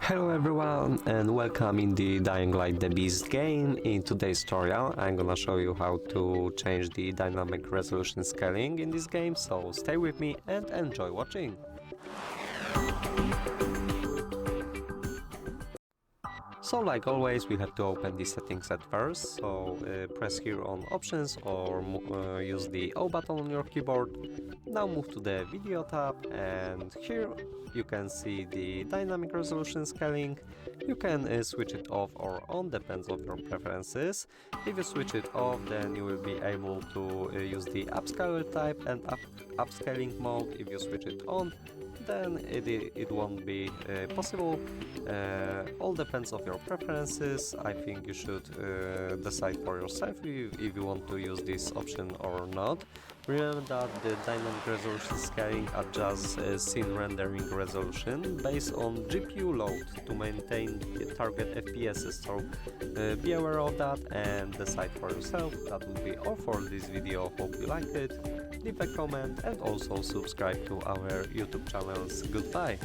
Hello everyone and welcome in the Dying Light the Beast game. In today's tutorial I'm gonna show you how to change the dynamic resolution scaling in this game, so stay with me and enjoy watching. So like always we have to open the settings at first, so press here on options or use the O button on your keyboard. Now move to the video tab and here you can see the dynamic resolution scaling. You can switch it off or on, depends on your preferences. If you switch it off, then you will be able to use the Upscaler type and upscaling mode. If you switch it on, then it won't be possible. All depends on your preferences. I think you should decide for yourself if you want to use this option or not. Remember that the dynamic resolution scaling adjusts scene rendering resolution based on GPU load to maintain the target FPS, so be aware of that and decide for yourself. That will be all for this video. Hope you liked it. Leave a comment and also subscribe to our YouTube channels. Goodbye!